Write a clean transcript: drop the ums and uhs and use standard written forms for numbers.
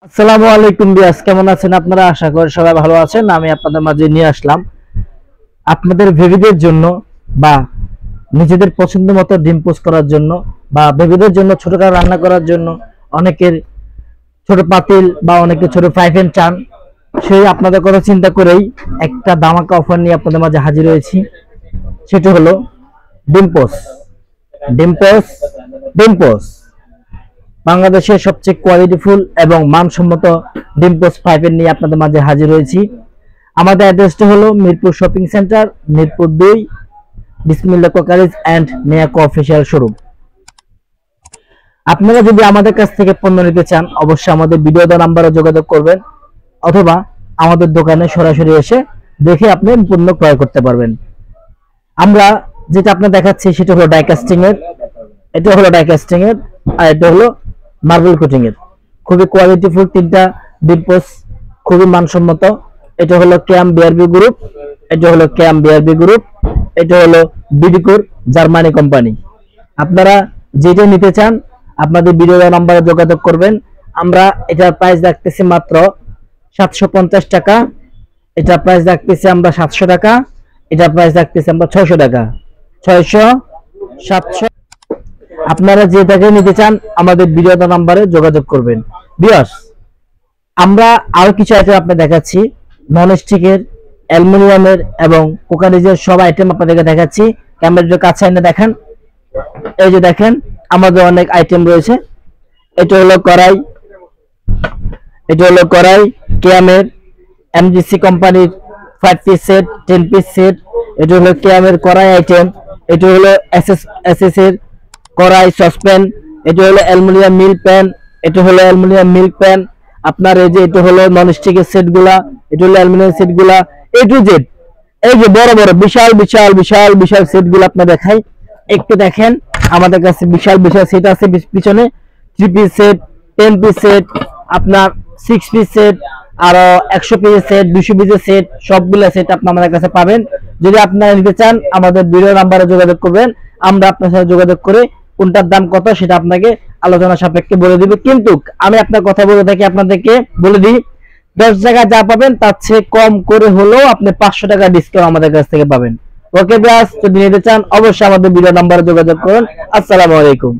আসসালামু আলাইকুম বিয়াস, কেমন আছেন আপনারা? আশা করি সবাই ভালো আছেন। আমি আপনাদের মাঝে নিয়ে আসলাম আপনাদের বেবিদের জন্য বা নিজেদের পছন্দ মতো ডিম পোস্ট করার জন্য বা বেবিদের জন্য ছোটখাটো রান্না করার জন্য অনেকের ছোট পাতিল বা অনেকে ছোট ফ্রাই প্যান চান। সেই আপনাদের কথা চিন্তা করেই একটা ধামাকা অফার নিয়ে আপনাদের মাঝে হাজির হয়েছি। সেটা হলো ডিম পোস্ট। ডিম পোস্ট ডিম পোস্ট বাংলাদেশের সবচেয়ে কোয়ালিটিফুল এবং মানসম্মত ডিম পোস্ট পাইপের নিয়ে আপনাদের মাঝে হাজির হয়েছি। আমাদের অ্যাড্রেসটা হলো Mirpur shopping centre, Mirpur 2, Bismillah crockeries and Miyako official showroom. আপনারা যদি আমাদের কাছ থেকে পণ্য নিতে চান অবশ্যই আমাদের ভিডিও দেওয়া নাম্বারে যোগাযোগ করবেন, অথবা আমাদের দোকানে সরাসরি এসে দেখে আপনি পণ্য ক্রয় করতে পারবেন। আমরা যেটা আপনার দেখাচ্ছি সেটা হলো ডাইকাস্টিং এর, এটা হলো ডাইকাস্টিং এর, আর এটা হলো মার্বেল কোটিং এর। খুবই কোয়ালিটিফুল তিনটা ডিম পোস্ট, খুবই মানসম্মত। এটা হলো ক্যাম বিআরবি গ্রুপ, এটা হলো ক্যাম বিআরবি গ্রুপ, এটা হলো বিডিকোর জার্মানি কোম্পানি। আপনারা যেটা নিতে চান আপনাদের ভিডিও নাম্বারে যোগাযোগ করবেন। আমরা এটার প্রাইস রাখতেছি মাত্র 750 টাকা, এটা প্রাইস রাখতেছি আমরা 700 টাকা, এটা প্রাইস রাখতেছি আমরা 600 টাকা। 600, 700, আপনারা যেটাকে নিতে চান আমাদের ভিডিও নাম্বারে যোগাযোগ করবেন। ভিউয়ার্স, আমরা আরো কিছু আইটেম আপনাদের দেখাচ্ছি, নন স্টিকের, অ্যালুমিনিয়ামের এবং কোকারিজের সব আইটেম আপনাদেরকে দেখাচ্ছি। ক্যামেরাটা কাছে এনে দেখেন, এই যে দেখেন আমাদের অনেক আইটেম রয়েছে। এটা হলো কড়াই, এটা হলো কড়াই ক্যামের এমজিসি কোম্পানির 5 পিস সেট, 10 পিস সেট। এটা হলো ক্যামের কড়াই আইটেম, এটা হলো এসএস এর কড়াই সসপ্যান, এটা হলো অ্যালুমিনিয়াম মিল প্যান, এটা হলো অ্যালুমিনিয়াম মিল প্যান। আপনার এই যে এটা হলো ননস্টিকের সেটগুলা, এটা হলো অ্যালুমিনিয়াম সেটগুলা, এ টু জেড এই যে বড় বড় বিশাল বিশাল বিশাল বিশাল সেটগুলো আপনার দেখাই। একটু দেখেন আমাদের কাছে বিশাল বিশাল সেট আছে পিছনে, 3 পিস সেট, 10 পিস সেট, আপনার 6 পিস সেট, আরো 100 পিসের সেট, 200 পিসের সেট, সবগুলো সেট আপনি আমাদের কাছে পাবেন। যদি আপনারা নিতে চান আমাদের ভিডিও নাম্বারে যোগাযোগ করবেন, আমরা আপনার সাথে যোগাযোগ করে কোনটার দাম কত সেটা আপনাকে আলোচনা সাপেক্ষে বলে দিবে। কিন্তু আমি আপনার কথা বলে থাকি, আপনাদেরকে বলে দিই 10 জায়গায় যা পাবেন তার চেয়ে কম করে হলেও আপনি 500 টাকা ডিসকাউন্ট আমাদের কাছ থেকে পাবেন। ওকে ব্যাস, যদি নিতে চান অবশ্যই আমাদের ভিডিও নাম্বারে যোগাযোগ করুন। আসসালামু আলাইকুম।